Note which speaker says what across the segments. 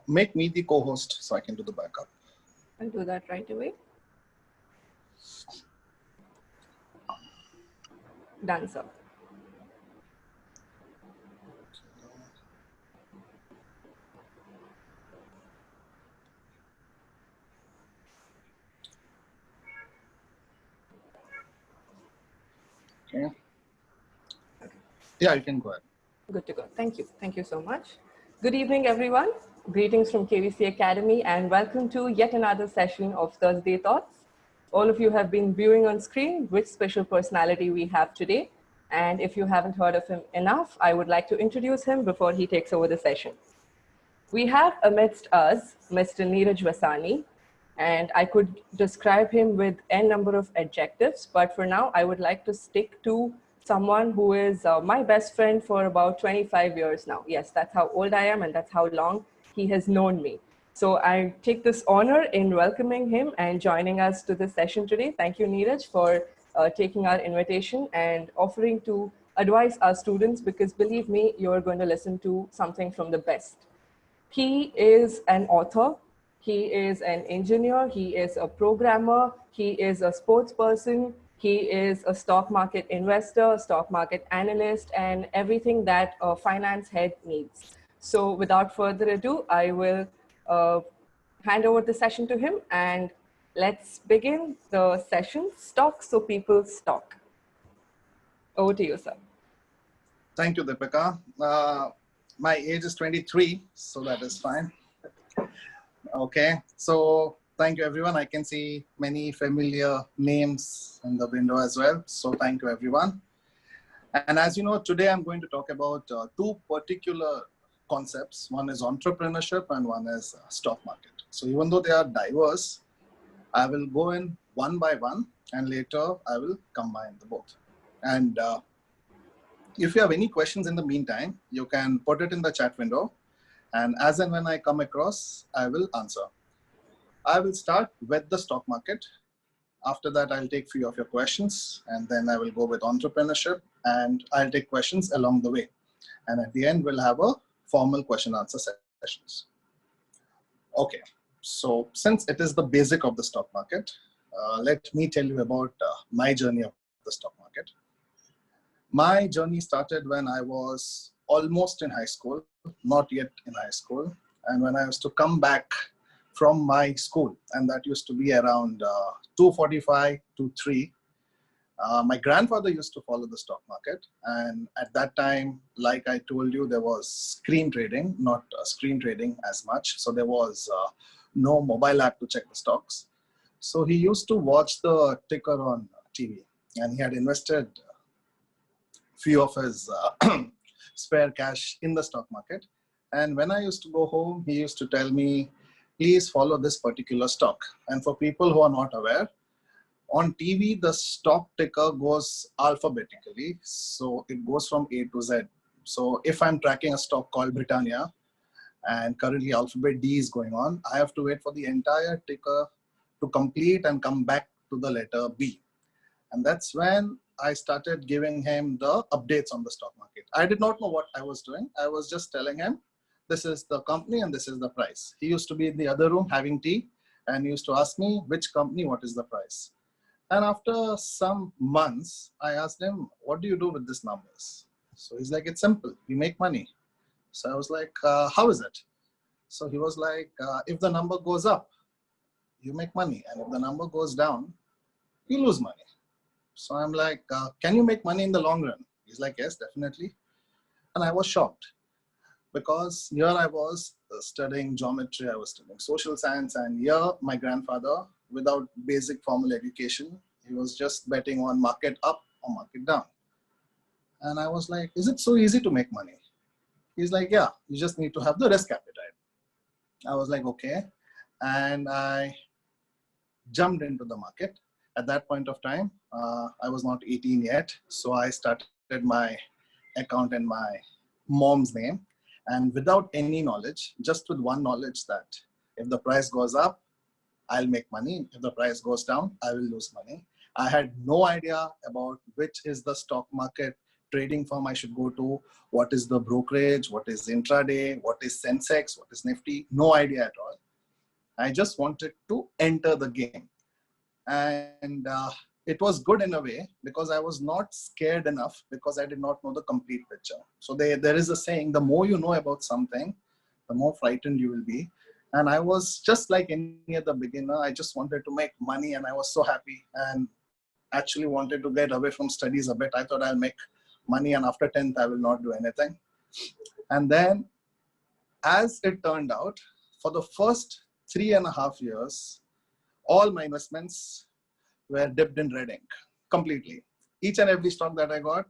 Speaker 1: make me the co-host so I can do the backup.
Speaker 2: I'll do that right away. Done, sir.
Speaker 1: Okay. Yeah, you can go ahead.
Speaker 2: Good to go. Thank you. Thank you so much. Good evening, everyone. Greetings from KVC Academy and welcome to yet another session of Thursday Thoughts. All of you have been viewing on screen which special personality we have today. And if you haven't heard of him enough, I would like to introduce him before he takes over the session. We have amidst us Mr. Nyraj Vasani, and I could describe him with n number of adjectives, but for now, I would like to stick to someone who is my best friend for about 25 years now. Yes, that's how old I am and that's how long he has known me. So I take this honor in welcoming him and joining us to this session today. Thank you, Nyraj, for taking our invitation and offering to advise our students, because believe me, you're going to listen to something from the best. He is an author, he is an engineer, he is a programmer, he is a sports person, he is a stock market investor, stock market analyst, and everything that a finance head needs. So without further ado, I will hand over the session to him and let's begin the session. Stock so people stock. Over to you, sir.
Speaker 1: Thank you, Deepika. My age is 23, so that is fine. Okay, so thank you, everyone. I can see many familiar names in the window as well. So thank you, everyone. And as you know, today I'm going to talk about two particular concepts. One is entrepreneurship and one is stock market. So even though they are diverse, I will go in one by one and later I will combine the both. And if you have any questions in the meantime, you can put it in the chat window. And as and when I come across, I will answer. I will start with the stock market. After that, I'll take few of your questions and then I will go with entrepreneurship and I'll take questions along the way. And at the end, we'll have a formal question answer sessions. Okay, so since it is the basic of the stock market, let me tell you about my journey of the stock market. My journey started when I was almost in high school, not yet in high school. And when I used to come back from my school, and that used to be around 2:45 to 3, my grandfather used to follow the stock market. And at that time, like I told you, there was screen trading, not screen trading as much. So there was no mobile app to check the stocks. So he used to watch the ticker on TV and he had invested few of his spare cash in the stock market. And when I used to go home, he used to tell me, please follow this particular stock. And for people who are not aware, on TV, the stock ticker goes alphabetically. So it goes from A to Z. So if I'm tracking a stock called Britannia and currently alphabet D is going on, I have to wait for the entire ticker to complete and come back to the letter B. And that's when I started giving him the updates on the stock market. I did not know what I was doing. I was just telling him, this is the company and this is the price. He used to be in the other room having tea and he used to ask me, which company, what is the price? And after some months, I asked him, what do you do with these numbers? So he's like, it's simple, you make money. So I was like, how is it? So he was like, if the number goes up, you make money. And if the number goes down, you lose money. So I'm like, can you make money in the long run? He's like, yes, definitely. And I was shocked because here I was studying geometry, I was studying social science, and here my grandfather, without basic formal education, he was just betting on market up or market down. And I was like, is it so easy to make money? He's like, yeah, you just need to have the risk appetite. I was like, okay. And I jumped into the market. At that point of time, I was not 18 yet. So I started my account in my mom's name. And without any knowledge, just with one knowledge that if the price goes up, I'll make money. If the price goes down, I will lose money. I had no idea about which is the stock market trading firm I should go to, what is the brokerage, what is intraday, what is Sensex, what is Nifty, no idea at all. I just wanted to enter the game. And it was good in a way because I was not scared enough because I did not know the complete picture. So there is a saying, the more you know about something, the more frightened you will be. And I was just like any other beginner. I just wanted to make money and I was so happy and actually wanted to get away from studies a bit. I thought I'll make money and after 10th, I will not do anything. And then as it turned out, for the first 3.5 years, all my investments were dipped in red ink completely. Each and every stock that I got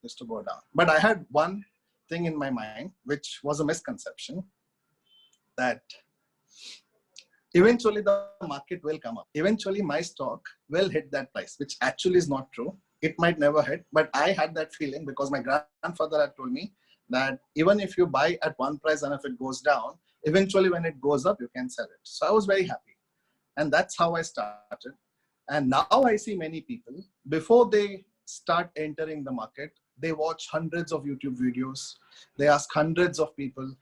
Speaker 1: used to go down. But I had one thing in my mind, which was a misconception, that eventually the market will come up. Eventually my stock will hit that price, which actually is not true. It might never hit, but I had that feeling because my grandfather had told me that even if you buy at one price and if it goes down, eventually when it goes up, you can sell it. So I was very happy. And that's how I started. And now I see many people, before they start entering the market, they watch hundreds of YouTube videos. They ask hundreds of people,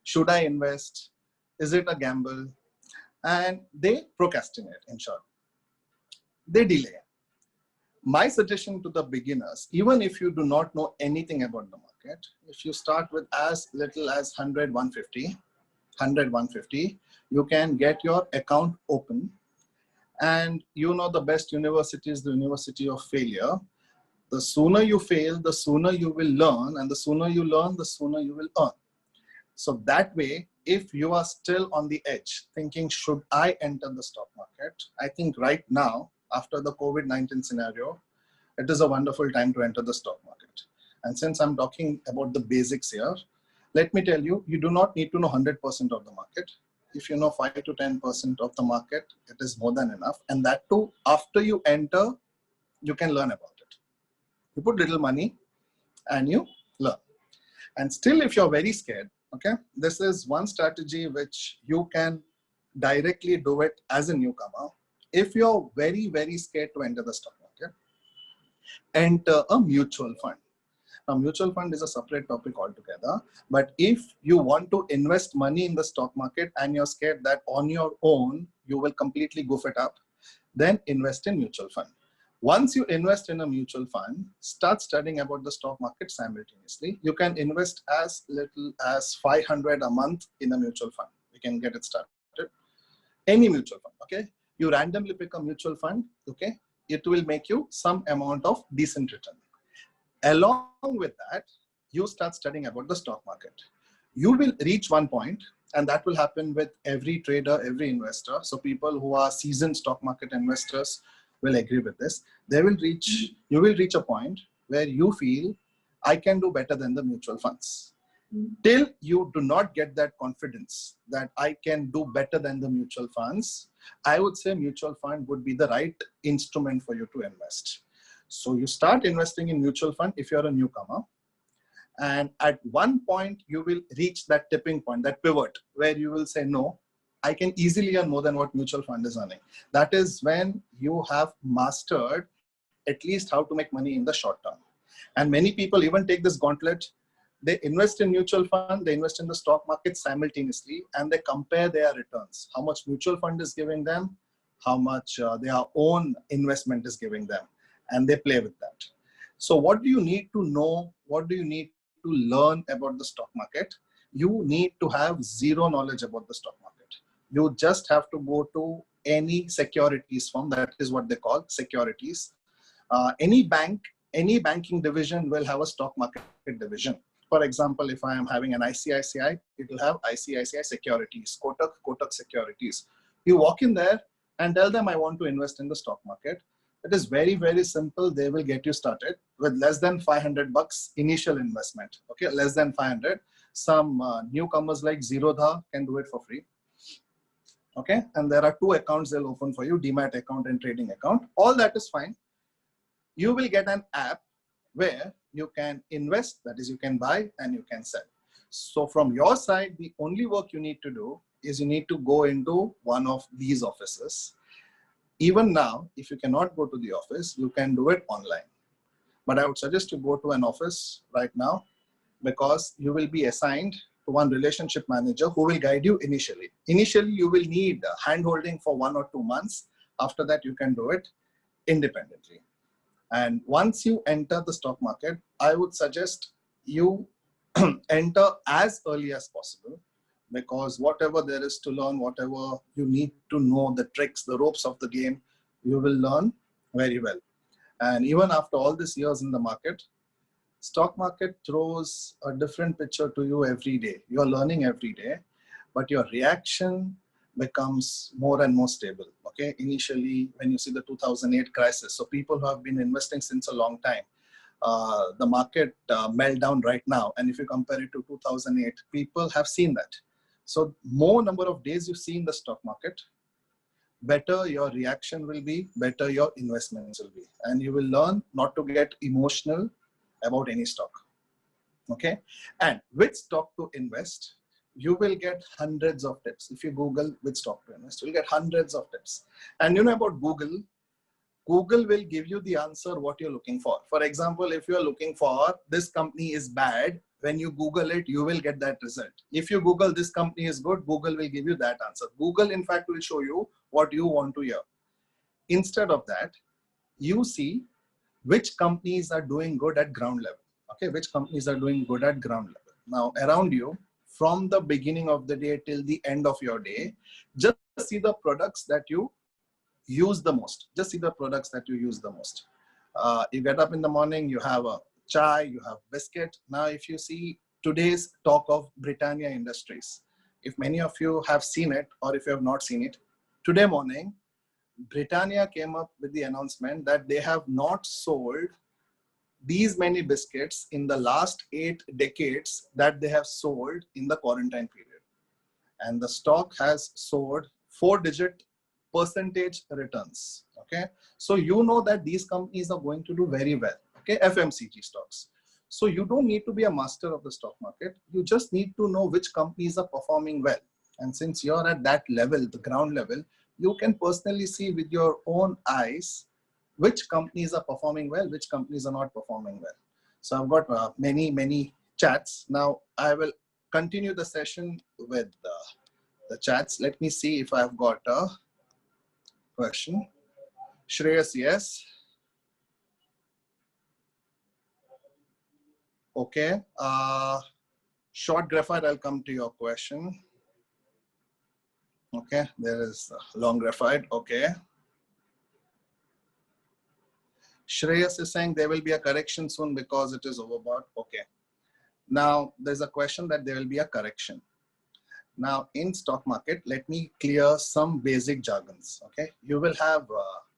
Speaker 1: should I invest? Is it a gamble? And they procrastinate, in short. They delay. My suggestion to the beginners, even if you do not know anything about the market, if you start with as little as 100, 150, you can get your account open. And you know the best university is the university of failure. The sooner you fail, the sooner you will learn. And the sooner you learn, the sooner you will earn. So that way, if you are still on the edge, thinking, should I enter the stock market? I think right now, after the COVID-19 scenario, it is a wonderful time to enter the stock market. And since I'm talking about the basics here, let me tell you, you do not need to know 100% of the market. If you know 5 to 10% of the market, it is more than enough. And that too, after you enter, you can learn about it. You put little money and you learn. And still, if you're very scared, okay, this is one strategy which you can directly do it as a newcomer. If you're very, very scared to enter the stock market, enter a mutual fund. Now, mutual fund is a separate topic altogether. But if you want to invest money in the stock market and you're scared that on your own, you will completely goof it up, then invest in mutual fund. Once you invest in a mutual fund, start studying about the stock market simultaneously. You can invest as little as 500 a month in a mutual fund. You can get it started. Any mutual fund, okay? You randomly pick a mutual fund, okay? It will make you some amount of decent return. Along with that, you start studying about the stock market. You will reach one point, and that will happen with every trader, every investor. So people who are seasoned stock market investors will agree with this. You will reach a point where you feel, I can do better than the mutual funds. Till you do not get that confidence that I can do better than the mutual funds, I would say mutual fund would be the right instrument for you to invest. So you start investing in mutual fund if you're a newcomer. And at one point, you will reach that tipping point, that pivot, where you will say, no, I can easily earn more than what mutual fund is earning. That is when you have mastered at least how to make money in the short term. And many people even take this gauntlet. They invest in mutual fund, they invest in the stock market simultaneously, and they compare their returns. How much mutual fund is giving them, how much their own investment is giving them. And they play with that. So what do you need to know? What do you need to learn about the stock market? You need to have zero knowledge about the stock market. You just have to go to any securities firm. That is what they call securities. Any bank, any banking division will have a stock market division. For example, if I am having an ICICI, it will have ICICI Securities, Kotak Securities. You walk in there and tell them I want to invest in the stock market. It is very, very simple. They will get you started with less than 500 bucks initial investment. Okay, less than 500. Some newcomers like Zerodha can do it for free. Okay, and there are 2 accounts they'll open for you, Demat account and trading account. All that is fine. You will get an app where you can invest, that is you can buy and you can sell. So from your side, the only work you need to do is you need to go into one of these offices. Even now, if you cannot go to the office, you can do it online. But I would suggest you go to an office right now, because you will be assigned to one relationship manager who will guide you initially. Initially, you will need hand-holding for 1 or 2 months. After that, you can do it independently. And once you enter the stock market, I would suggest you enter as early as possible, because whatever there is to learn, whatever you need to know, the tricks, the ropes of the game, you will learn very well. And even after all these years in the market, stock market throws a different picture to you every day. You're learning every day, but your reaction becomes more and more stable. Okay, initially when you see the 2008 crisis, so people who have been investing since a long time, the market meltdown right now, and if you compare it to 2008, people have seen that. So more number of days you see in the stock market, better your reaction will be, better your investments will be, and you will learn not to get emotional about any stock. Okay, and which stock to invest, you will get hundreds of tips. If you Google which stock to invest, you'll get hundreds of tips. And you know about Google, Google will give you the answer what you're looking for. For example, if you're looking for this company is bad, when you Google it, you will get that result. If you Google this company is good, Google will give you that answer. Google, in fact, will show you what you want to hear. Instead of that, you see which companies are doing good at ground level. Okay, which companies are doing good at ground level. Now, around you, from the beginning of the day till the end of your day, just see the products that you use the most. Just see the products that you use the most. You get up in the morning, you have a chai, you have biscuit. Now, if you see today's talk of Britannia Industries, if many of you have seen it, or if you have not seen it, today morning, Britannia came up with the announcement that they have not sold these many biscuits in the last 8 decades that they have sold in the quarantine period. And the stock has soared 4-digit percentage returns. Okay, so you know that these companies are going to do very well. Okay, FMCG stocks. So you don't need to be a master of the stock market. You just need to know which companies are performing well. And since you're at that level, the ground level, you can personally see with your own eyes which companies are performing well, which companies are not performing well. So I've got many chats. Now I will continue the session with the chats. Let me see if I've got a question. Shreyas, yes. Okay. Short graphite, I'll come to your question. Okay, there is long graphite. Okay. Shreyas is saying there will be a correction soon because it is overbought. Okay. Now, there's a question that there will be a correction. Now, in stock market, let me clear some basic jargons. Okay. You will have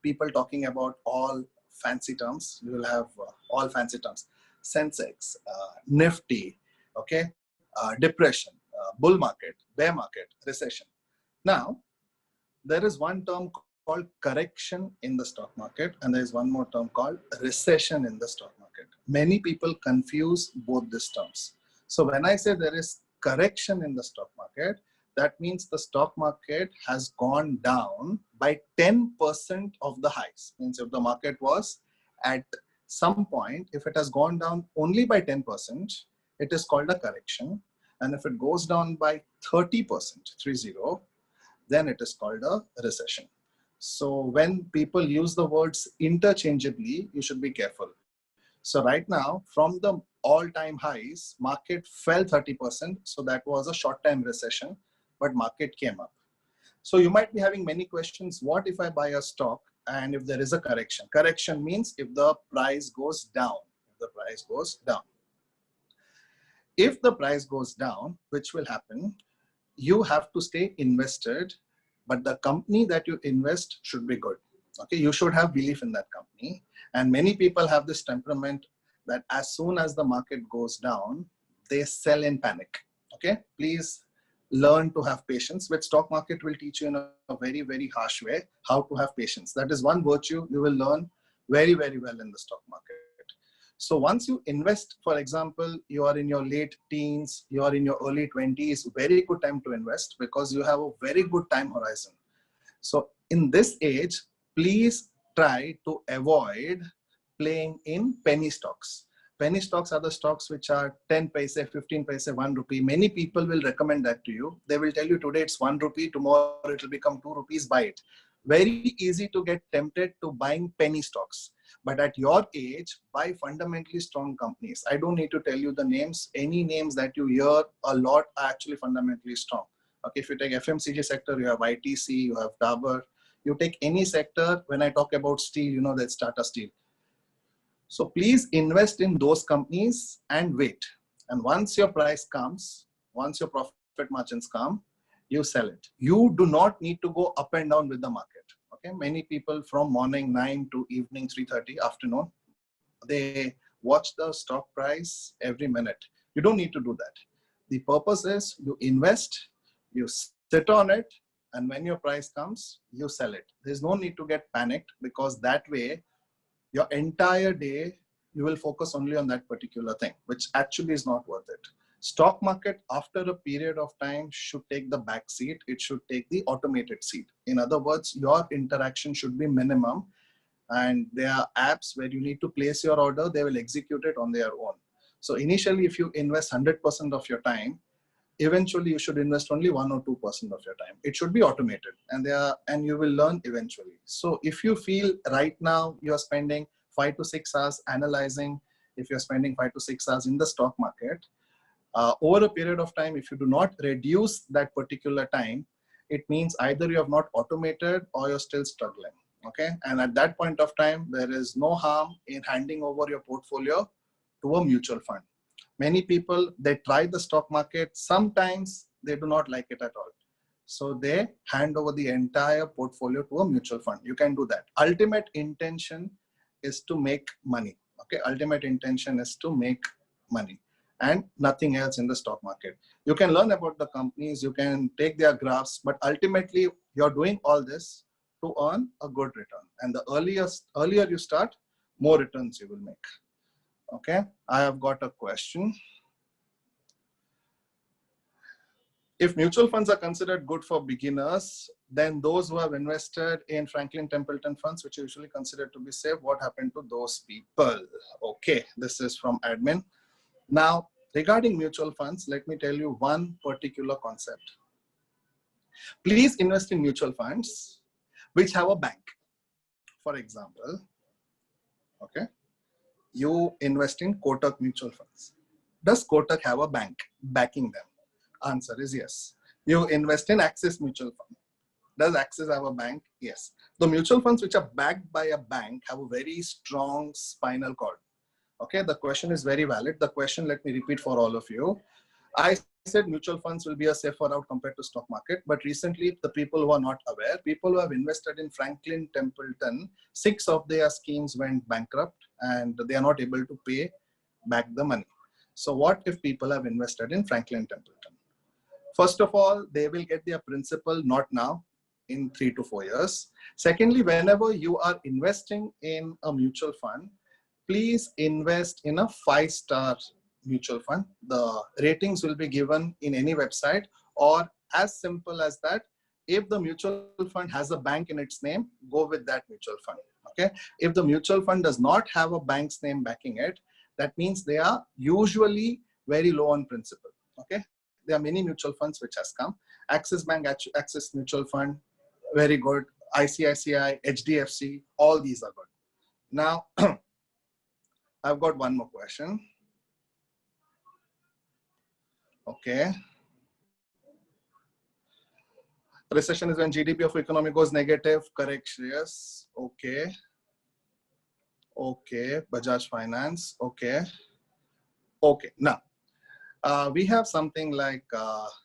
Speaker 1: people talking about all fancy terms. You will have all fancy terms. Sensex, Nifty, okay, depression, bull market, bear market, recession. Now, there is one term called correction in the stock market, and there is one more term called recession in the stock market. Many people confuse both these terms. So when I say there is correction in the stock market, that means the stock market has gone down by 10% of the highs. Means if the market was at some point, if it has gone down only by 10%, it is called a correction. And if it goes down by 30%, 30, then it is called a recession. So when people use the words interchangeably, you should be careful. So right now, from the all-time highs, market fell 30%. So that was a short-time recession, but market came up. So you might be having many questions. What if I buy a stock and if there is a correction? Correction means if the price goes down. If the price goes down. If the price goes down, which will happen, you have to stay invested, but the company that you invest should be good. Okay, you should have belief in that company. And many people have this temperament that as soon as the market goes down, they sell in panic. Okay, please learn to have patience, which stock market will teach you in a very, very harsh way how to have patience. That is one virtue you will learn very, very well in the stock market. So once you invest, for example, you are in your late teens, you are in your early 20s, very good time to invest because you have a very good time horizon. So in this age, please try to avoid playing in penny stocks. Penny stocks are the stocks which are 10 paise, 15 paise, 1 rupee. Many people will recommend that to you. They will tell you today it's 1 rupee, tomorrow it will become 2 rupees, buy it. Very easy to get tempted to buying penny stocks. But at your age, buy fundamentally strong companies. I don't need to tell you the names. Any names that you hear a lot are actually fundamentally strong. Okay, if you take FMCG sector, you have ITC, you have Dabur. You take any sector, when I talk about steel, you know that's Tata Steel. So please invest in those companies and wait. And once your price comes, once your profit margins come, you sell it. You do not need to go up and down with the market. Okay, many people from morning 9 to evening 3:30 afternoon, they watch the stock price every minute. You don't need to do that. The purpose is you invest, you sit on it, and when your price comes, you sell it. There's no need to get panicked, because that way, your entire day, you will focus only on that particular thing, which actually is not worth it. Stock market, after a period of time, should take the back seat. It should take the automated seat. In other words, your interaction should be minimum. And there are apps where you need to place your order. They will execute it on their own. So initially, if you invest 100% of your time, eventually you should invest only 1 or 2% of your time. It should be automated, and you will learn eventually. So if you feel right now you're spending 5 to 6 hours analyzing, if you're spending 5 to 6 hours in the stock market, over a period of time, if you do not reduce that particular time, it means either you have not automated or you're still struggling. Okay, and at that point of time, there is no harm in handing over your portfolio to a mutual fund. Many people, they try the stock market. Sometimes they do not like it at all. So they hand over the entire portfolio to a mutual fund. You can do that. Ultimate intention is to make money. Okay, ultimate intention is to make money and nothing else in the stock market. You can learn about the companies, you can take their graphs, but ultimately you're doing all this to earn a good return. And the earlier you start, more returns you will make. Okay, I have got a question. If mutual funds are considered good for beginners, then those who have invested in Franklin Templeton funds, which are usually considered to be safe, what happened to those people? Okay, this is from admin. Now, regarding mutual funds, let me tell you one particular concept. Please invest in mutual funds which have a bank. For example, okay, you invest in Kotak mutual funds. Does Kotak have a bank backing them? Answer is yes. You invest in Axis mutual fund. Does Axis have a bank? Yes. The mutual funds which are backed by a bank have a very strong spinal cord. Okay, the question is very valid. The question, let me repeat for all of you. I said mutual funds will be a safer route compared to stock market, but recently the people who are not aware, people who have invested in Franklin Templeton, 6 of their schemes went bankrupt and they are not able to pay back the money. So what if people have invested in Franklin Templeton? First of all, they will get their principal not now, in 3 to 4 years. Secondly, whenever you are investing in a mutual fund, please invest in a 5-star mutual fund. The ratings will be given in any website, or as simple as that, if the mutual fund has a bank in its name, go with that mutual fund. Okay. If the mutual fund does not have a bank's name backing it, that means they are usually very low on principal. Okay. There are many mutual funds which has come. Axis Bank, Axis Mutual Fund, very good. ICICI, HDFC, all these are good. Now, I've got one more question. Okay. Recession is when GDP of economy goes negative. Correct, Shreyas. Okay. Okay. Bajaj Finance. Okay. Okay. Now, we have something like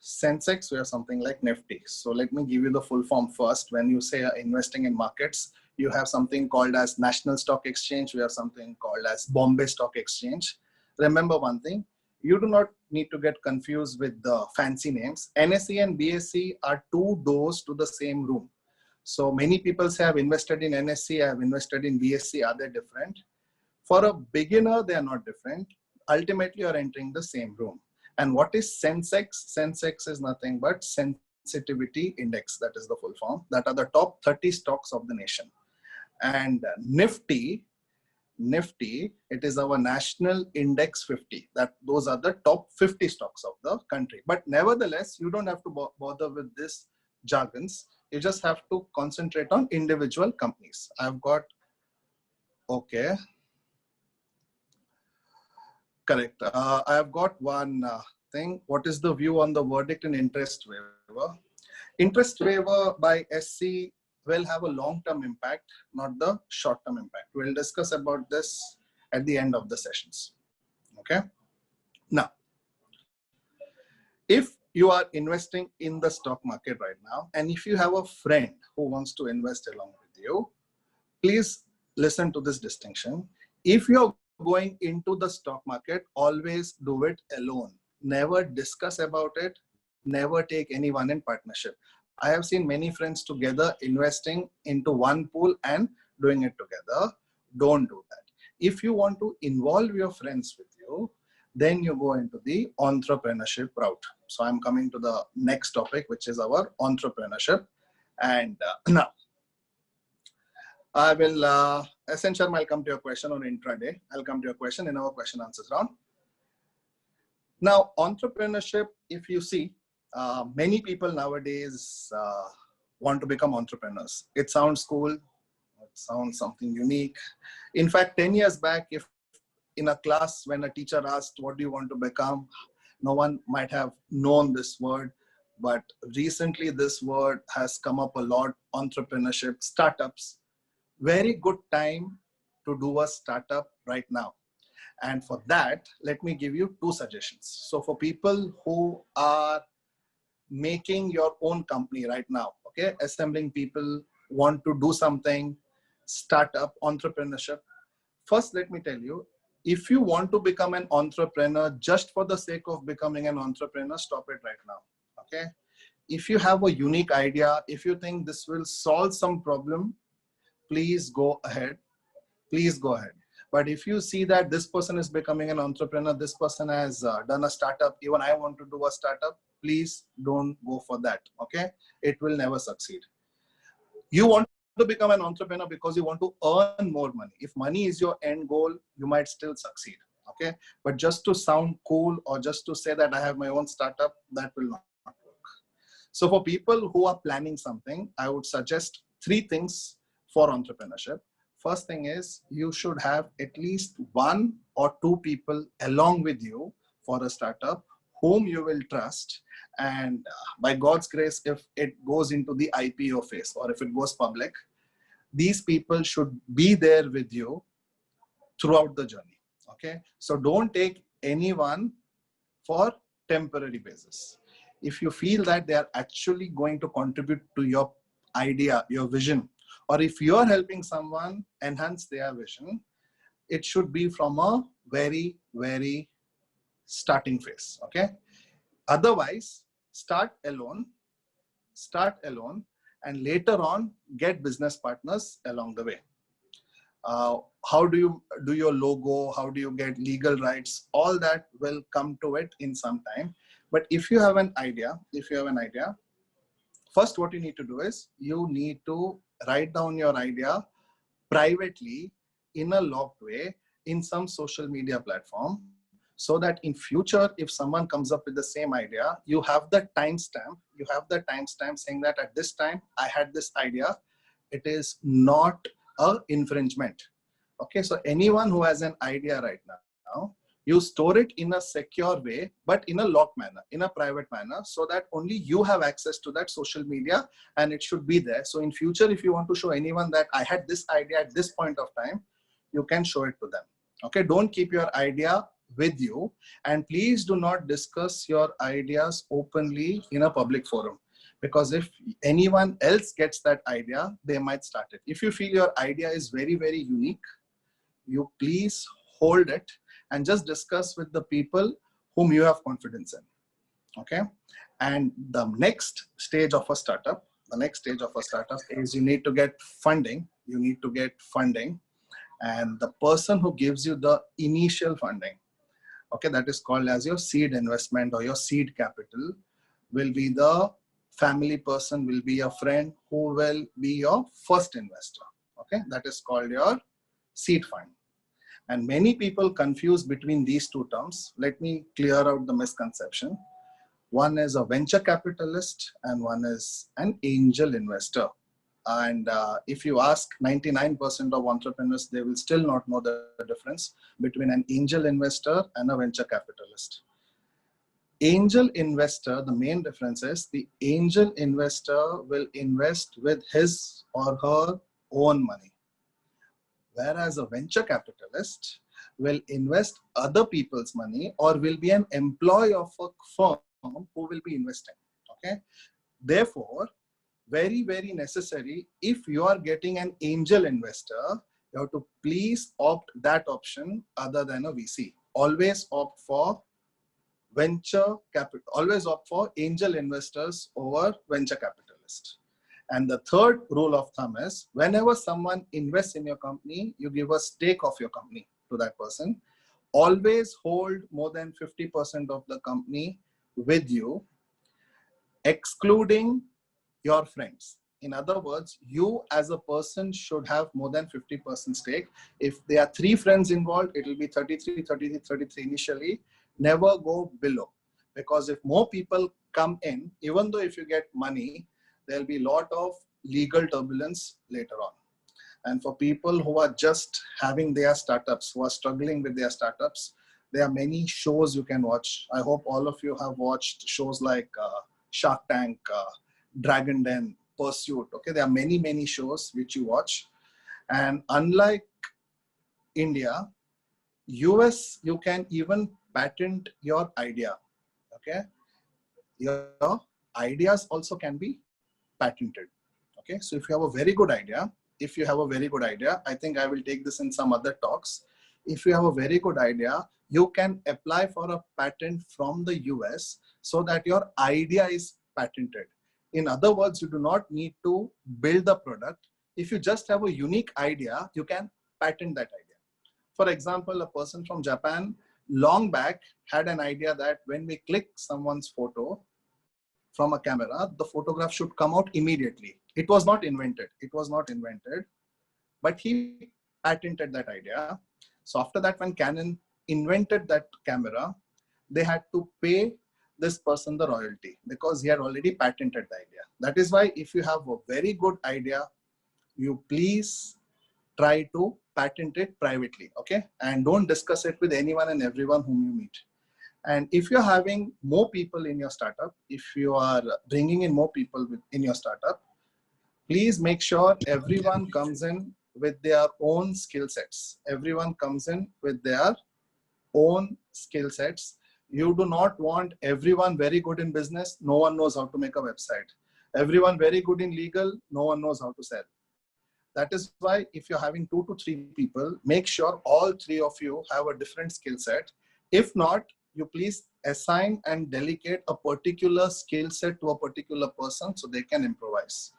Speaker 1: Sensex. We have something like Nifty. So let me give you the full form first. When you say investing in markets, you have something called as National Stock Exchange. We have something called as Bombay Stock Exchange. Remember one thing, you do not need to get confused with the fancy names. NSE and BSE are 2 doors to the same room. So many people say I've invested in NSE, I've invested in BSE. Are they different? For a beginner, they are not different. Ultimately, you're entering the same room. And what is Sensex? Sensex is nothing but sensitivity index. That is the full form. That are the top 30 stocks of the nation. And Nifty Nifty, it is our national index 50. Those are the top 50 stocks of the country. But nevertheless, you don't have to bother with this jargons. You just have to concentrate on individual companies. I've got, okay, correct. I have got one thing. What is the view on the verdict in interest waiver? Interest waiver by SC will have a long-term impact, not the short-term impact. We'll discuss about this at the end of the sessions. Okay. Now, if you are investing in the stock market right now, and if you have a friend who wants to invest along with you, please listen to this distinction. If you're going into the stock market, always do it alone. Never discuss about it. Never take anyone in partnership. I have seen many friends together investing into one pool and doing it together. Don't do that. If you want to involve your friends with you, then you go into the entrepreneurship route. So I'm coming to the next topic, which is our entrepreneurship. And now, I will, essentially, I'll come to your question on intraday. I'll come to your question in our question answers round. Now, entrepreneurship, if you see, many people nowadays want to become entrepreneurs. It sounds cool. It sounds something unique. In fact, 10 years back, if in a class, when a teacher asked, what do you want to become? No one might have known this word. But recently, this word has come up a lot. Entrepreneurship, startups. Very good time to do a startup right now. And for that, let me give you two suggestions. So for people who are making your own company right now, okay, assembling people, want to do something, startup, entrepreneurship. First, let me tell you, if you want to become an entrepreneur just for the sake of becoming an entrepreneur, stop it right now, okay? If you have a unique idea, if you think this will solve some problem, please go ahead. Please go ahead. But if you see that this person is becoming an entrepreneur, this person has done a startup, even I want to do a startup, please don't go for that, okay? It will never succeed. You want to become an entrepreneur because you want to earn more money. If money is your end goal, you might still succeed, okay? But just to sound cool or just to say that I have my own startup, that will not work. So for people who are planning something, I would suggest 3 things for entrepreneurship. First thing is you should have at least 1 or 2 people along with you for a startup whom you will trust. And by God's grace, if it goes into the IPO phase or if it goes public, these people should be there with you throughout the journey. Okay. So don't take anyone for temporary basis. If you feel that they are actually going to contribute to your idea, your vision, or if you're helping someone enhance their vision, it should be from a very, very starting phase, okay? Otherwise, start alone, and later on, get business partners along the way. How do you do your logo? How do you get legal rights? All that will come to it in some time. But if you have an idea, first what you need to do is you need to write down your idea privately in a locked way in some social media platform, so that in future, if someone comes up with the same idea, you have the timestamp. You have the timestamp saying that at this time I had this idea. It is not an infringement. Okay, so anyone who has an idea right now, you store it in a secure way, but in a locked manner, in a private manner, so that only you have access to that social media and it should be there. So in future, if you want to show anyone that I had this idea at this point of time, you can show it to them. Okay, don't keep your idea with you, and please do not discuss your ideas openly in a public forum, because if anyone else gets that idea, they might start it. If you feel your idea is very, very unique, you please hold it and just discuss with the people whom you have confidence in. Okay. And the next stage of a startup, is you need to get funding. You need to get funding. And the person who gives you the initial funding, okay, that is called as your seed investment or your seed capital, will be the family person, will be a friend who will be your first investor. Okay, that is called your seed fund. And many people confuse between these two terms. Let me clear out the misconception. One is a venture capitalist and one is an angel investor. And if you ask 99% of entrepreneurs, they will still not know the difference between an angel investor and a venture capitalist. Angel investor, the main difference is the angel investor will invest with his or her own money, whereas a venture capitalist will invest other people's money or will be an employee of a firm who will be investing. Okay, therefore, very, very necessary, if you are getting an angel investor, you have to please opt that option other than a VC. Always opt for venture capital, always opt for angel investors over venture capitalists. And the third rule of thumb is, whenever someone invests in your company, you give a stake of your company to that person. Always hold more than 50% of the company with you, excluding your friends. In other words, you as a person should have more than 50% stake. If there are 3 friends involved, it will be 33, 33, 33 initially. Never go below. Because if more people come in, even though if you get money, there'll be a lot of legal turbulence later on. And for people who are just having their startups, who are struggling with their startups, there are many shows you can watch. I hope all of you have watched shows like Shark Tank, Dragon Den, Pursuit. Okay, there are many, many shows which you watch. And unlike India, US, you can even patent your idea. Okay, your ideas also can be patented. Okay, so if you have a very good idea, I think I will take this in some other talks. If you have a very good idea, you can apply for a patent from the US so that your idea is patented. In other words, you do not need to build the product. If you just have a unique idea, you can patent that idea. For example, a person from Japan long back had an idea that when we click someone's photo from a camera, the photograph should come out immediately. It was not invented. But he patented that idea. So after that, when Canon invented that camera, they had to pay this person the royalty because he had already patented the idea. That is why if you have a very good idea, you please try to patent it privately, okay? And don't discuss it with anyone and everyone whom you meet. And if you're having more people in your startup, if you are bringing in more people in your startup, please make sure everyone comes in with their own skill sets. Everyone comes in with their own skill sets. You do not want everyone very good in business, no one knows how to make a website. Everyone very good in legal, no one knows how to sell. That is why if you're having 2 to 3 people, make sure all 3 of you have a different skill set. If not, you please assign and delegate a particular skill set to a particular person so they can improvise.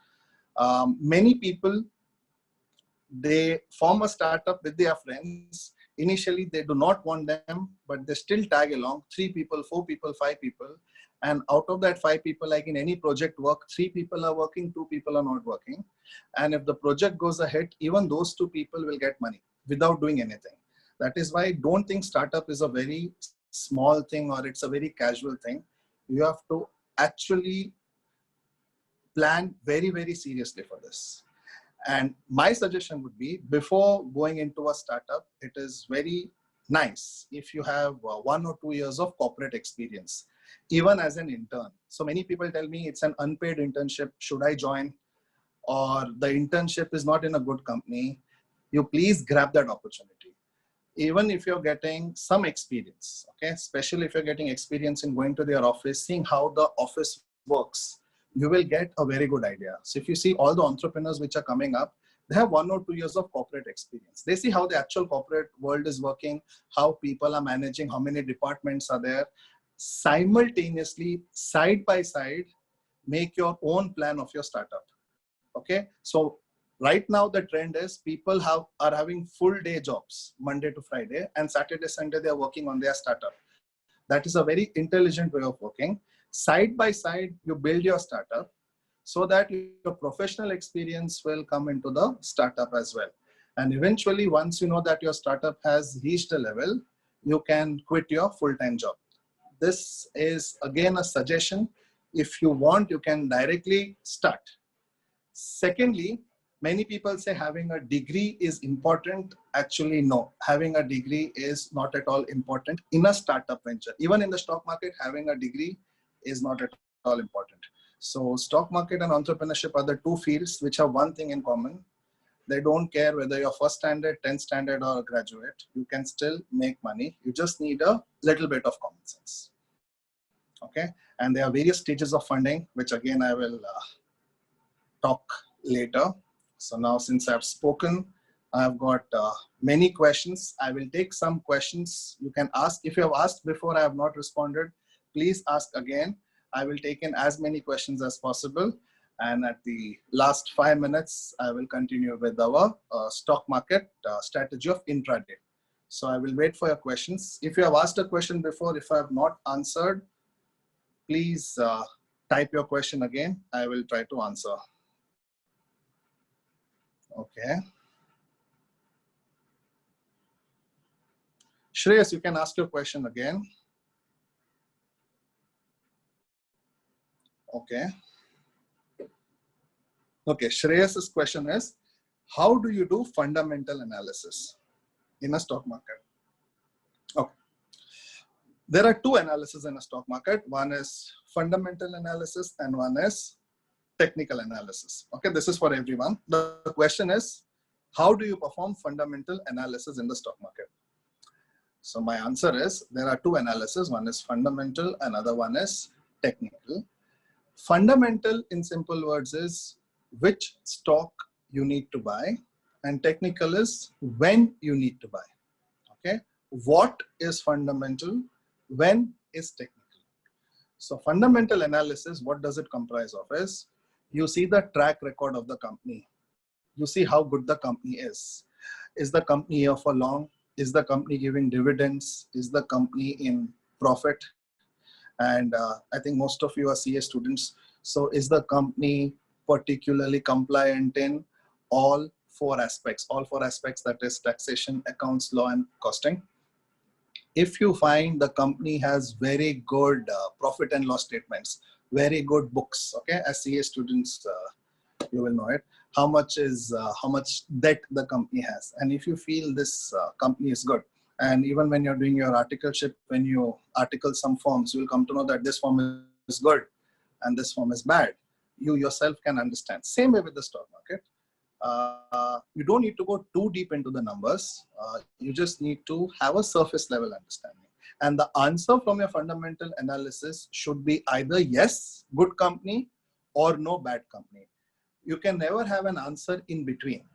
Speaker 1: Many people, they form a startup with their friends. Initially, they do not want them, but they still tag along 3 people, 4 people, 5 people. And out of that 5 people, like in any project work, 3 people are working, 2 people are not working. And if the project goes ahead, even those 2 people will get money without doing anything. That is why don't think startup is a very small thing or it's a very casual thing. You have to actually plan very, very seriously for this. And my suggestion would be, before going into a startup, it is very nice if you have 1 or 2 years of corporate experience, even as an intern. So many people tell me it's an unpaid internship. Should I join? Or the internship is not in a good company. You please grab that opportunity. Even if you're getting some experience, okay, especially if you're getting experience in going to their office, seeing how the office works, you will get a very good idea. So if you see all the entrepreneurs which are coming up, they have 1 or 2 years of corporate experience. They see how the actual corporate world is working, how people are managing, how many departments are there. Simultaneously, side by side, make your own plan of your startup. Okay, so right now the trend is people are having full day jobs, Monday to Friday, and Saturday, Sunday, they are working on their startup. That is a very intelligent way of working. Side by side, you build your startup so that your professional experience will come into the startup as well. And eventually, once you know that your startup has reached a level, you can quit your full-time job. This is again a suggestion. If you want, you can directly start. Secondly, many people say having a degree is important. Actually, no. Having a degree is not at all important in a startup venture. Even in the stock market, having a degree is not at all important. So stock market and entrepreneurship are the two fields which have one thing in common. They don't care whether you're first standard, 10th standard, or a graduate. You can still make money. You just need a little bit of common sense. Okay. And there are various stages of funding, which again, I will talk later. So now, since I've spoken, I've got many questions. I will take some questions. You can ask. If you have asked before, I have not responded, please ask again. I will take in as many questions as possible. And at the last 5 minutes, I will continue with our stock market strategy of intraday. So I will wait for your questions. If you have asked a question before, if I have not answered, please type your question again. I will try to answer. Okay. Shreyas, you can ask your question again. Okay. Okay, Shreyas's question is, how do you do fundamental analysis in a stock market? Okay. There are two analyses in a stock market. One is fundamental analysis and one is technical analysis. Okay, this is for everyone. The question is, how do you perform fundamental analysis in the stock market? So my answer is, there are two analyses. One is fundamental, another one is technical. Fundamental in simple words is which stock you need to buy, and technical is when you need to buy. Okay, what is fundamental, when is technical? So fundamental analysis, what does it comprise of is, you see the track record of the company. You see how good the company is. Is the company here for long? Is the company giving dividends? Is the company in profit? And I think most of you are CA students. So is the company particularly compliant in all four aspects? All four aspects, that is taxation, accounts, law, and costing. If you find the company has very good profit and loss statements, very good books, okay, as CA students, you will know it, how much debt the company has. And if you feel this company is good, and even when you're doing your articleship, when you article some forms, you will come to know that this form is good and this form is bad. You yourself can understand. Same way with the stock market. You don't need to go too deep into the numbers. You just need to have a surface level understanding. And the answer from your fundamental analysis should be either yes, good company, or no, bad company. You can never have an answer in between.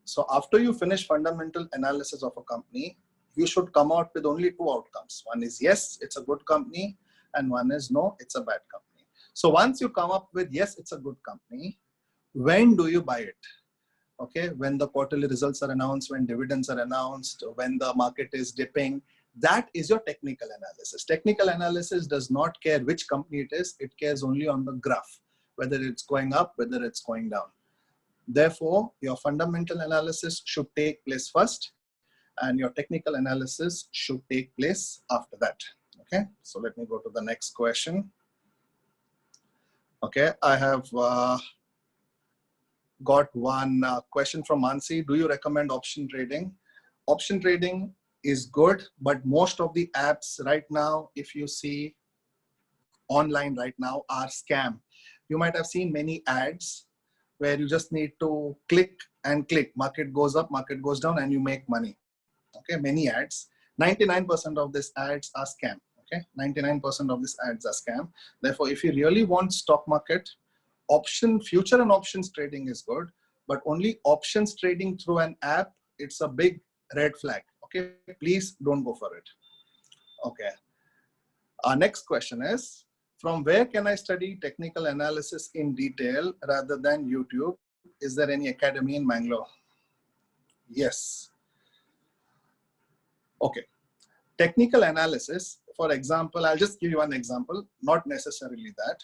Speaker 1: So after you finish fundamental analysis of a company, you should come out with only two outcomes. One is yes, it's a good company, and one is no, it's a bad company. So once you come up with yes, it's a good company, when do you buy it? Okay, when the quarterly results are announced, when dividends are announced, when the market is dipping, that is your technical analysis. Technical analysis does not care which company it is, it cares only on the graph, whether it's going up, whether it's going down. Therefore, your fundamental analysis should take place first, and your technical analysis should take place after that. Okay, so let me go to the next question. Okay, I have got one question from Mansi. Do you recommend option trading? Option trading is good, but most of the apps right now, if you see online right now, are scam. You might have seen many ads where you just need to click and click. Market goes up, market goes down, and you make money. Okay, many ads. 99% of these ads are scam. Okay, 99% of these ads are scam. Therefore, if you really want stock market, future and options trading is good, but only options trading through an app, it's a big red flag. Okay, please don't go for it. Okay. Our next question is, from where can I study technical analysis in detail rather than YouTube? Is there any academy in Bangalore? Yes. Okay. Technical analysis, for example, I'll just give you one example, not necessarily that.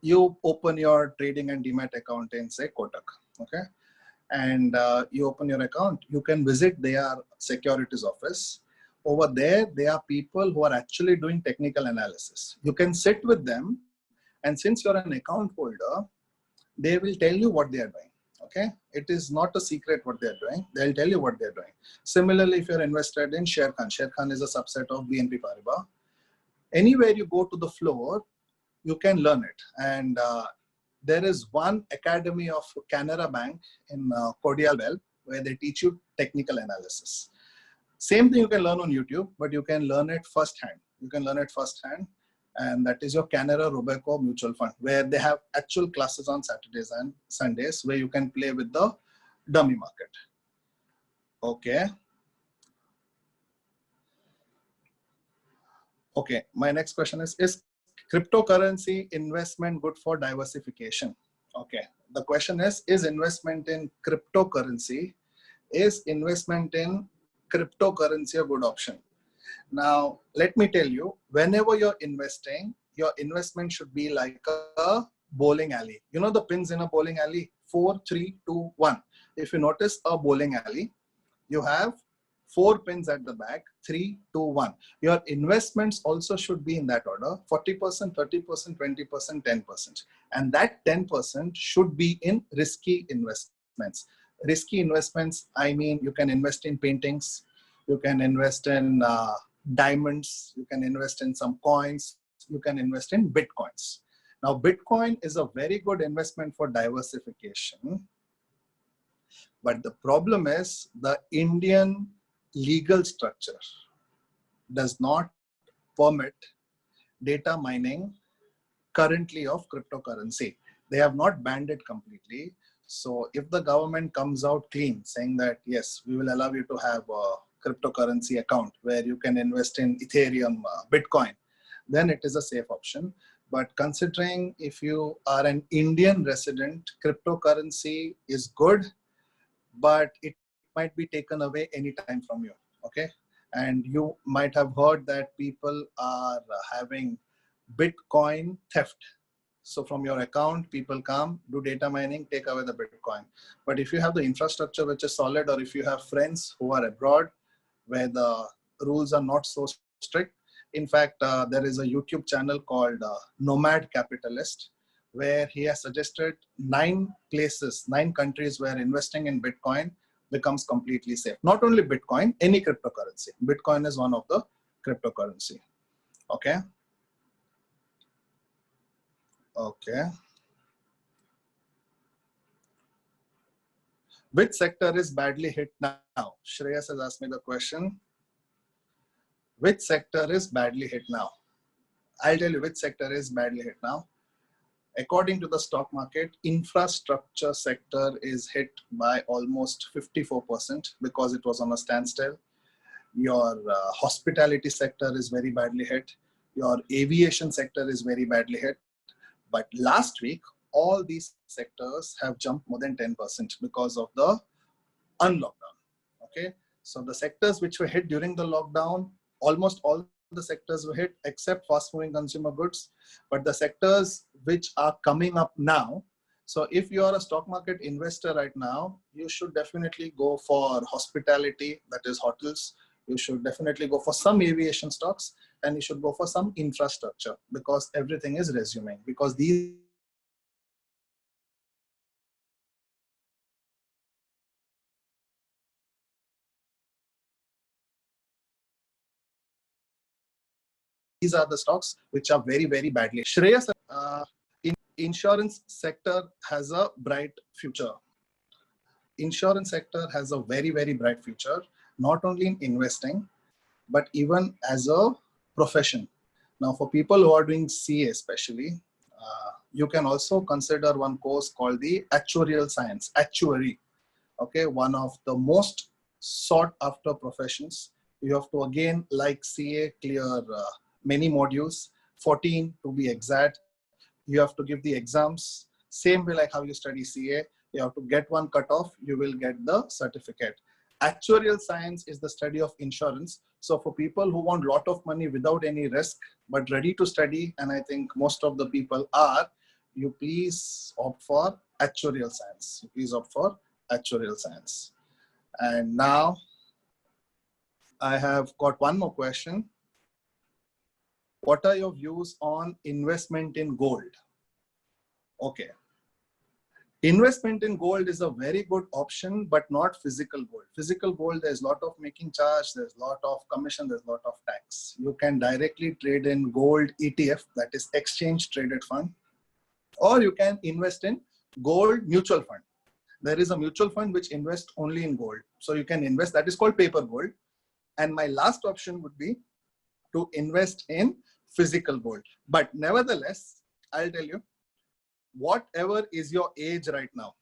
Speaker 1: You open your trading and demat account in, say, Kotak, okay? and you open your account, you can visit their securities office. Over there, there are people who are actually doing technical analysis. You can sit with them, and since you're an account holder, they will tell you what they are doing. Okay, it is not a secret what they are doing. They'll tell you what they're doing. Similarly, if you're invested in Share Khan is a subset of BNP Paribas. Anywhere you go to the floor, you can learn it. And there is one academy of Canara Bank in Cordialbell where they teach you technical analysis. Same thing you can learn on YouTube, but you can learn it firsthand. You can learn it firsthand. And that is your Canara Robeco Mutual Fund, where they have actual classes on Saturdays and Sundays where you can play with the dummy market. Okay. Okay, my next question is cryptocurrency investment good for diversification? Okay, the question is investment in cryptocurrency, a good option? Now, let me tell you, whenever you're investing, your investment should be like a bowling alley. You know the pins in a bowling alley? 4, 3, 2, 1. If you notice a bowling alley, you have 4 pins at the back, 3, 2, 1. Your investments also should be in that order: 40%, 30%, 20%, 10%. And that 10% should be in risky investments. Risky investments, I mean, you can invest in paintings, you can invest in diamonds, you can invest in some coins, you can invest in Bitcoins. Now, Bitcoin is a very good investment for diversification. But the problem is the Indian legal structure does not permit data mining currently of cryptocurrency. They have not banned it completely. So if the government comes out clean saying that, yes, we will allow you to have a cryptocurrency account where you can invest in Ethereum, Bitcoin, then it is a safe option. But considering if you are an Indian resident, cryptocurrency is good, but it might be taken away anytime from you. Okay, and you might have heard that people are having Bitcoin theft. So from your account, people come, do data mining, take away the Bitcoin. But if you have the infrastructure which is solid, or if you have friends who are abroad where the rules are not so strict. In fact, there is a YouTube channel called Nomad Capitalist, where he has suggested 9 countries where investing in Bitcoin becomes completely safe. Not only Bitcoin, any cryptocurrency. Bitcoin is one of the cryptocurrency. Okay. Okay. Which sector is badly hit now? Shreyas has asked me the question. Which sector is badly hit now? I'll tell you which sector is badly hit now. According to the stock market, infrastructure sector is hit by almost 54% because it was on a standstill. Your hospitality sector is very badly hit. Your aviation sector is very badly hit. But last week, all these sectors have jumped more than 10% because of the unlockdown. Okay, so the sectors which were hit during the lockdown, almost all the sectors were hit except fast-moving consumer goods. But the sectors which are coming up now, so if you are a stock market investor right now, you should definitely go for hospitality, that is hotels. You should definitely go for some aviation stocks, and you should go for some infrastructure because everything is resuming, because these are the stocks which are very, very badly. Shreyas, insurance sector has a bright future. Insurance sector has a very, very bright future, not only in investing, but even as a profession. Now, for people who are doing CA especially, you can also consider one course called the actuarial science, actuary. Okay, one of the most sought after professions. You have to, again, like CA, clear many modules, 14 to be exact. You have to give the exams, same way like how you study CA. You have to get one cutoff, you will get the certificate. Actuarial science is the study of insurance. So for people who want a lot of money without any risk, but ready to study, and I think most of the people are, you please opt for actuarial science. Please opt for actuarial science. And now I have got one more question. What are your views on investment in gold? Okay. Investment in gold is a very good option, but not physical gold. Physical gold, there's a lot of making charge, there's a lot of commission, there's a lot of tax. You can directly trade in gold ETF, that is exchange traded fund, or you can invest in gold mutual fund. There is a mutual fund which invests only in gold. So you can invest, that is called paper gold. And my last option would be to invest in physical gold. But nevertheless, I'll tell you, whatever is your age right now,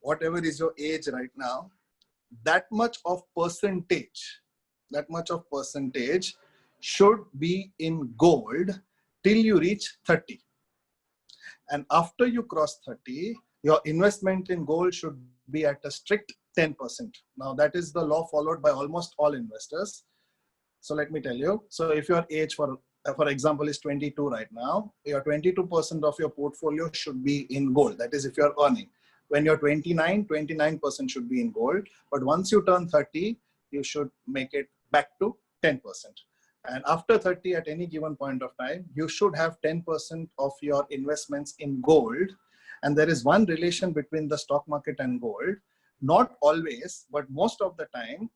Speaker 1: that much of percentage should be in gold till you reach 30. And after you cross 30, your investment in gold should be at a strict 10%. Now that is the law followed by almost all investors. So let me tell you, so if your age for example is 22 right now, your 22% of your portfolio should be in gold. That is if you're earning. When you're 29, 29% should be in gold. But once you turn 30, you should make it back to 10%. And after 30, at any given point of time, you should have 10% of your investments in gold. And there is one relation between the stock market and gold. Not always, but most of the time,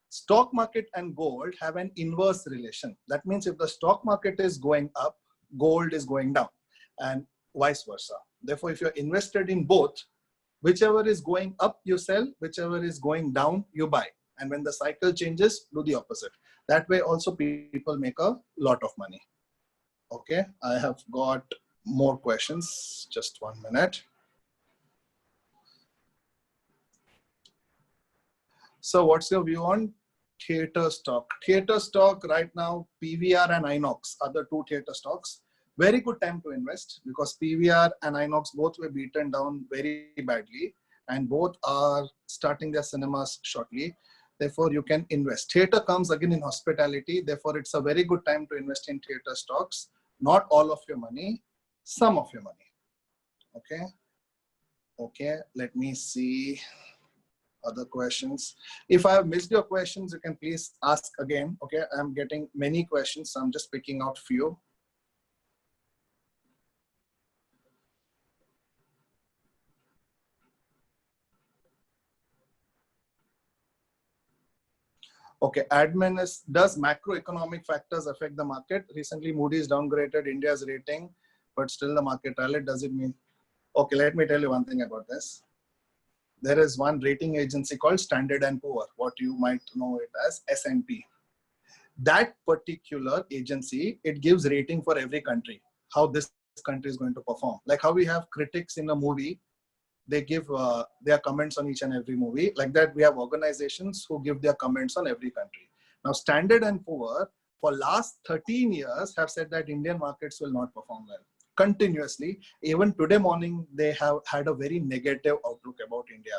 Speaker 1: stock market and gold have an inverse relation. That means if the stock market is going up, gold is going down, and vice versa. Therefore, if you're invested in both, whichever is going up, you sell, whichever is going down, you buy. And when the cycle changes, do the opposite. That way also people make a lot of money. Okay, I have got more questions. Just 1 minute. So what's your view on theater stock? Theater stock right now, PVR and Inox are the two theater stocks. Very good time to invest because PVR and Inox both were beaten down very badly and both are starting their cinemas shortly. Therefore, you can invest. Theater comes again in hospitality. Therefore, it's a very good time to invest in theater stocks. Not all of your money, some of your money. Okay. Okay, let me see. Other questions. If I have missed your questions, you can please ask again. Okay, I'm getting many questions, so I'm just picking out few. Okay, admin is, does macroeconomic factors affect the market? Recently, Moody's downgraded India's rating, but still the market rallied. Does it mean? Okay, let me tell you one thing about this. There is one rating agency called Standard & Poor, what you might know it as S&P. That particular agency, it gives rating for every country, how this country is going to perform. Like how we have critics in a movie, they give their comments on each and every movie. Like that, we have organizations who give their comments on every country. Now, Standard & Poor, for last 13 years, have said that Indian markets will not perform well. Continuously, even today morning, they have had a very negative outlook about India.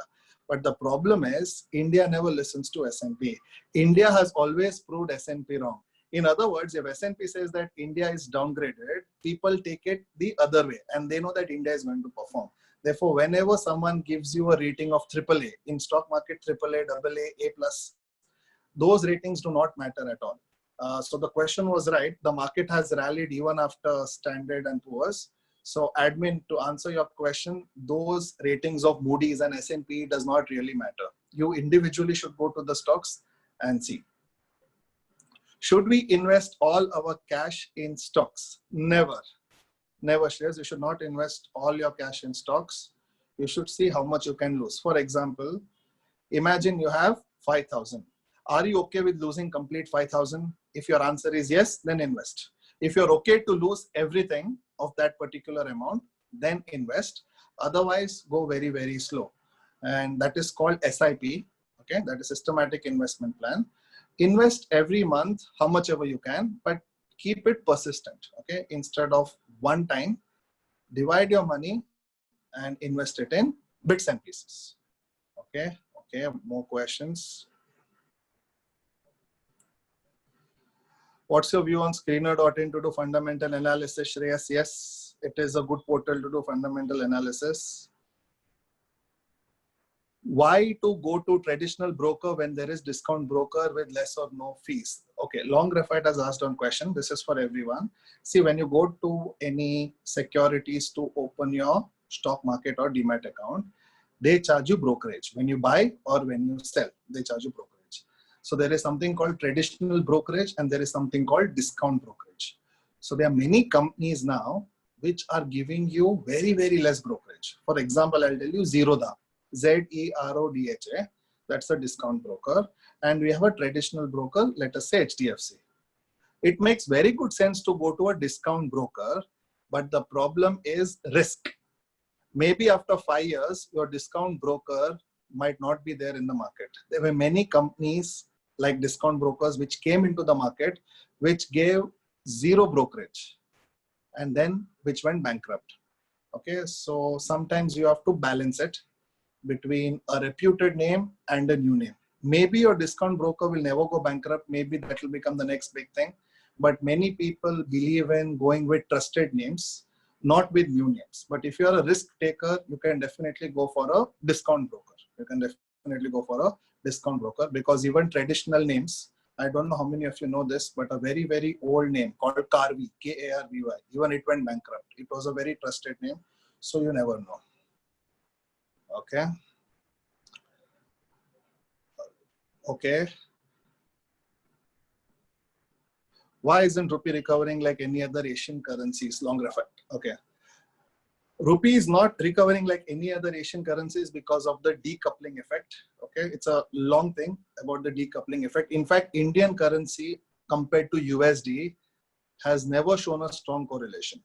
Speaker 1: But the problem is, India never listens to S&P. India has always proved S&P wrong. In other words, if S&P says that India is downgraded, people take it the other way, and they know that India is going to perform. Therefore, whenever someone gives you a rating of AAA, in stock market, AAA, AA, A+, those ratings do not matter at all. So the question was right. The market has rallied even after Standard & Poor's. So admin, to answer your question, those ratings of Moody's and S&P does not really matter. You individually should go to the stocks and see. Should we invest all our cash in stocks? Never. Never, shares. You should not invest all your cash in stocks. You should see how much you can lose. For example, imagine you have 5,000. Are you okay with losing complete 5,000? If your answer is yes, then invest. If you're okay to lose everything of that particular amount, then invest. Otherwise, go very, very slow. And that is called SIP. Okay, that is systematic investment plan. Invest every month, how much ever you can, but keep it persistent. Okay, instead of one time, divide your money and invest it in bits and pieces. Okay, okay, more questions. What's your view on screener.in to do fundamental analysis, Shreyas? Yes, it is a good portal to do fundamental analysis. Why to go to traditional broker when there is discount broker with less or no fees? Okay, Long Graphite has asked one question. This is for everyone. See, when you go to any securities to open your stock market or demat account, they charge you brokerage. When you buy or when you sell, they charge you brokerage. So there is something called traditional brokerage and there is something called discount brokerage. So there are many companies now which are giving you very, very less brokerage. For example, I'll tell you Zerodha. Zerodha, that's a discount broker. And we have a traditional broker, let us say HDFC. It makes very good sense to go to a discount broker, but the problem is risk. Maybe after 5 years, your discount broker might not be there in the market. There were many companies like discount brokers which came into the market, which gave zero brokerage and then which went bankrupt. Okay, so sometimes you have to balance it between a reputed name and a new name. Maybe your discount broker will never go bankrupt. Maybe that will become the next big thing. But many people believe in going with trusted names, not with new names. But if you're a risk taker, you can definitely go for a discount broker. You can definitely go for a discount broker because even traditional names, I don't know how many of you know this, but a very, very old name called Karvy, K-A-R-V-Y, even it went bankrupt. It was a very trusted name, so you never know. Okay. Okay. Why isn't rupee recovering like any other Asian currencies? Long Graphite. Okay. Rupee is not recovering like any other Asian currencies because of the decoupling effect. Okay. It's a long thing about the decoupling effect. In fact, Indian currency compared to USD has never shown a strong correlation.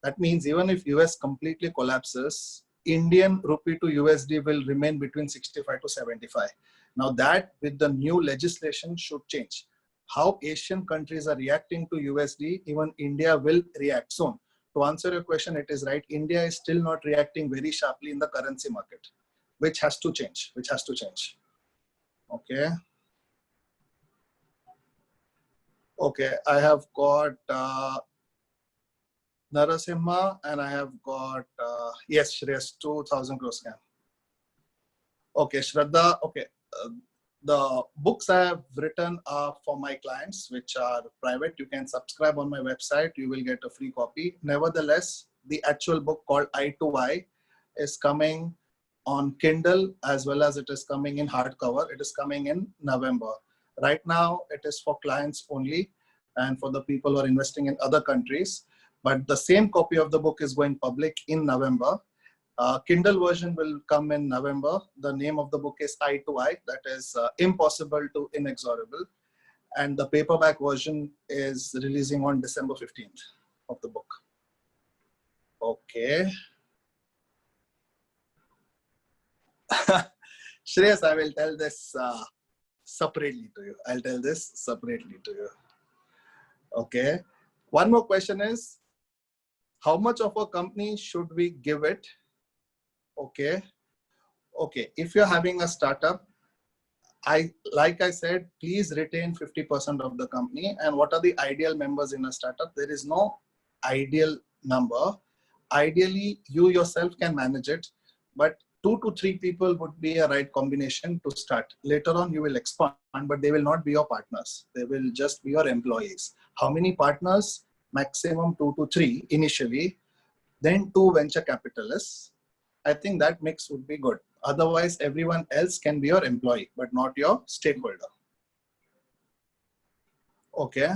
Speaker 1: That means even if US completely collapses, Indian rupee to USD will remain between 65 to 75. Now that with the new legislation should change. How Asian countries are reacting to USD, even India will react soon. To answer your question, it is right. India is still not reacting very sharply in the currency market, which has to change, Okay. Okay, I have got Narasimha and I have got, yes, Shreyas, 2000 crore scam. Okay, Shraddha, okay. The books I have written are for my clients, which are private. You can subscribe on my website. You will get a free copy. Nevertheless, the actual book called Eye to Eye is coming on Kindle as well as it is coming in hardcover. It is coming in November. Right now, it is for clients only and for the people who are investing in other countries. But the same copy of the book is going public in November. Kindle version will come in November. The name of the book is Eye to Eye, that is impossible to inexorable. And the paperback version is releasing on December 15th of the book. Okay. Shreyas, I will tell this separately to you. I'll tell this separately to you. Okay. One more question is, how much of a company should we give it? Okay. Okay. If you're having a startup, like I said, please retain 50% of the company. And what are the ideal members in a startup? There is no ideal number. Ideally, you yourself can manage it, but 2 to 3 people would be a right combination to start. Later on, you will expand, but they will not be your partners. They will just be your employees. How many partners? Maximum 2 to 3 initially, then 2 venture capitalists. I think that mix would be good. Otherwise, everyone else can be your employee, but not your stakeholder. Okay.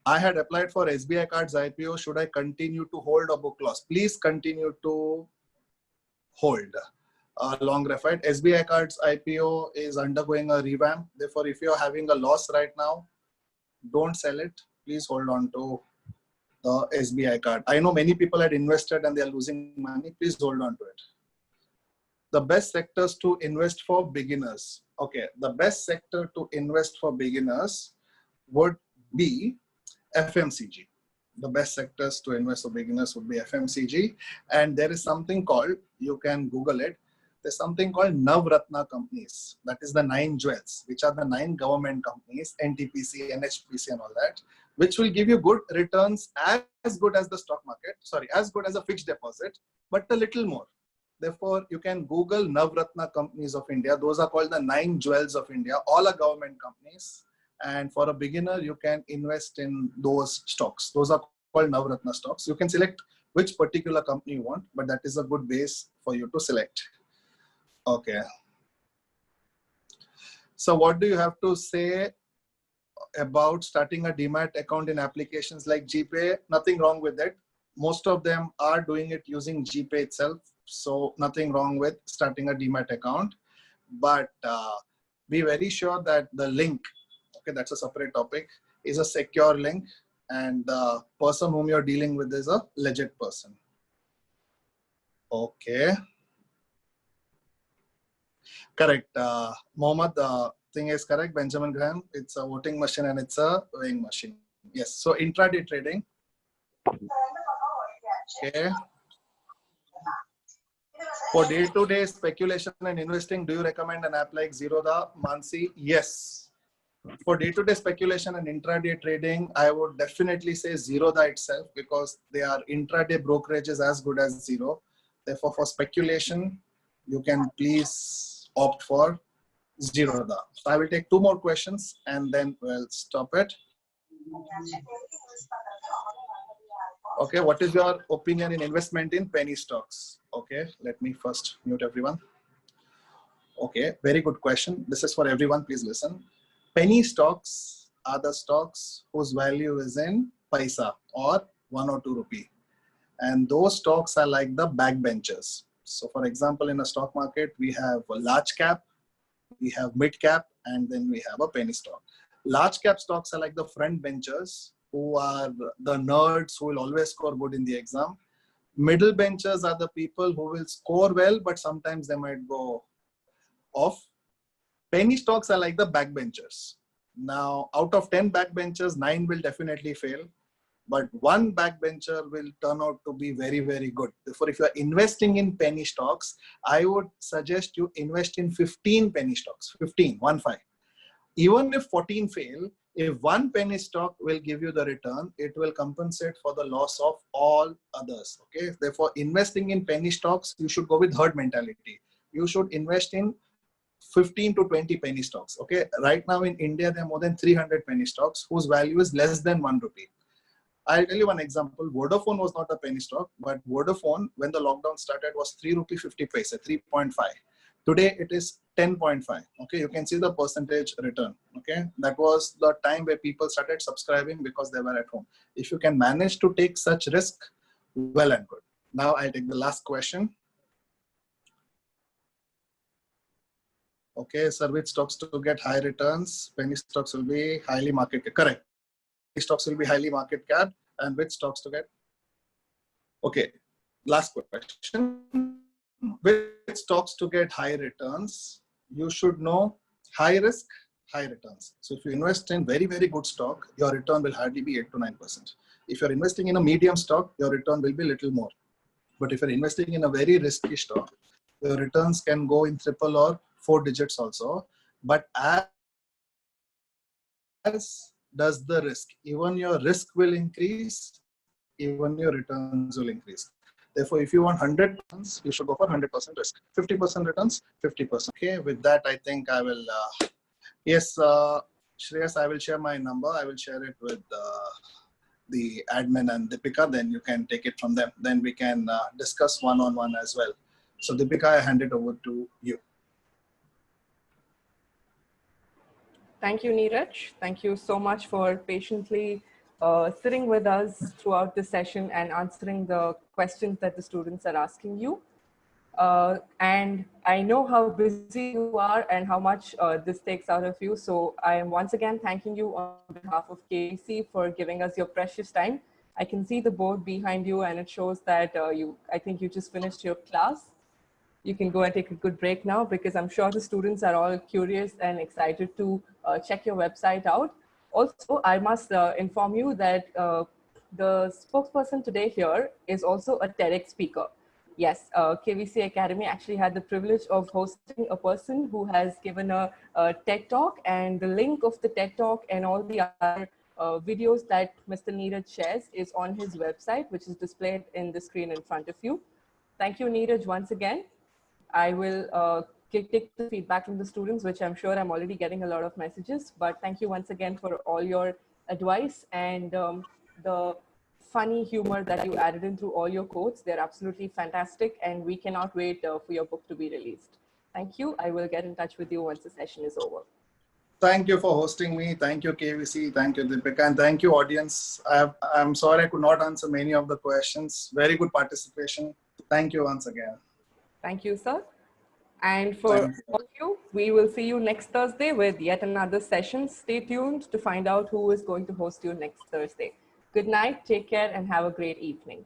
Speaker 1: I had applied for SBI Cards IPO. Should I continue to hold or book loss? Please continue to hold. Long Graphite. SBI Cards IPO is undergoing a revamp. Therefore, if you're having a loss right now, don't sell it. Please hold on to the SBI card. I know many people had invested and they're losing money. Please hold on to it. The best sectors to invest for beginners. Okay, the best sector to invest for beginners would be FMCG. The best sectors to invest for beginners would be FMCG. And there is something called, you can Google it, there's something called Navratna companies. That is the 9 jewels, which are the 9 government companies, NTPC, NHPC and all that, which will give you good returns as good as the stock market, sorry, as good as a fixed deposit, but a little more. Therefore, you can Google Navratna companies of India. Those are called the 9 jewels of India. All are government companies. And for a beginner, you can invest in those stocks. Those are called Navratna stocks. You can select which particular company you want, but that is a good base for you to select. Okay. So what do you have to say about starting a Demat account in applications like GPay? Nothing wrong with it. Most of them are doing it using GPay itself. So nothing wrong with starting a Demat account. But be very sure that the link, okay, that's a separate topic, is a secure link. And the person whom you're dealing with is a legit person. Okay. Correct. Mohammed, the thing is correct. Benjamin Graham, it's a voting machine and it's a weighing machine. Yes. So intraday trading. Okay. For day-to-day speculation and investing, do you recommend an app like Zerodha, Mansi? Yes. For day-to-day speculation and intraday trading, I would definitely say Zerodha itself, because they are intraday brokerages as good as Zero. Therefore, for speculation, you can please opt for Zerodha. So I will take 2 more questions and then we'll stop it. Okay, what is your opinion in investment in penny stocks? Okay, let me first mute everyone. Okay, very good question. This is for everyone, please listen. Penny stocks are the stocks whose value is in paisa or 1 or 2 rupee. And those stocks are like the backbenchers. So for example, in a stock market, we have a large cap, we have mid cap, and then we have a penny stock. Large cap stocks are like the front benchers, who are the nerds who will always score good in the exam. Middle benchers are the people who will score well, but sometimes they might go off. Penny stocks are like the backbenchers. Now, out of 10 backbenchers, 9 will definitely fail, but 1 backbencher will turn out to be very, very good. Therefore, if you are investing in penny stocks, I would suggest you invest in 15 penny stocks, 15. Even if 14 fail, if 1 penny stock will give you the return, it will compensate for the loss of all others. Okay. Therefore, investing in penny stocks, you should go with herd mentality. You should invest in 15 to 20 penny stocks. Okay. Right now in India, there are more than 300 penny stocks whose value is less than 1 rupee. I'll tell you one example. Vodafone was not a penny stock, but Vodafone, when the lockdown started, was 3 rupee 50 paise, 3.5. Today it is 10.5. Okay, you can see the percentage return. Okay, that was the time where people started subscribing because they were at home. If you can manage to take such risk, well and good. Now I'll take the last question. Okay, sir, which stocks to get high returns? Penny stocks will be highly market cap. Correct. Stocks will be highly market cap, and which stocks to get? Okay, last question. Which stocks to get high returns? You should know high risk, high returns. So if you invest in very, very good stock, your return will hardly be 8 to 9%. If you're investing in a medium stock, your return will be little more. But if you're investing in a very risky stock, your returns can go in triple or 4 digits also. But as does the risk, even your risk will increase, even your returns will increase. Therefore, if you want 100 returns, you should go for 100% risk. 50% returns, 50%. Okay, with that, I think I will, yes, Shreyas, I will share my number. I will share it with the admin and Deepika. Then you can take it from them. Then we can discuss one-on-one as well. So Deepika, I hand it over to you.
Speaker 2: Thank you, Nyraj. Thank you so much for patiently sitting with us throughout the session and answering the questions that the students are asking you. And I know how busy you are and how much this takes out of you. So I am once again thanking you on behalf of KVC for giving us your precious time. I can see the board behind you and it shows that I think you just finished your class. You can go and take a good break now, because I'm sure the students are all curious and excited to check your website out. Also, I must inform you that the spokesperson today here is also a TEDx speaker. Yes, KVC Academy actually had the privilege of hosting a person who has given a TED Talk, and the link of the TED Talk and all the other videos that Mr. Nyraj shares is on his website, which is displayed in the screen in front of you. Thank you, Nyraj, once again. I will take the feedback from the students, which I'm sure I'm already getting a lot of messages. But thank you once again for all your advice and the funny humor that you added in through all your quotes. They're absolutely fantastic, and we cannot wait for your book to be released. Thank you. I will get in touch with you once the session is over.
Speaker 1: Thank you for hosting me. Thank you, KVC. Thank you, Deepika. And thank you, audience. I'm sorry I could not answer many of the questions. Very good participation. Thank you once again.
Speaker 2: Thank you, sir. And for all of you, we will see you next Thursday with yet another session. Stay tuned to find out who is going to host you next Thursday. Good night, take care, and have a great evening.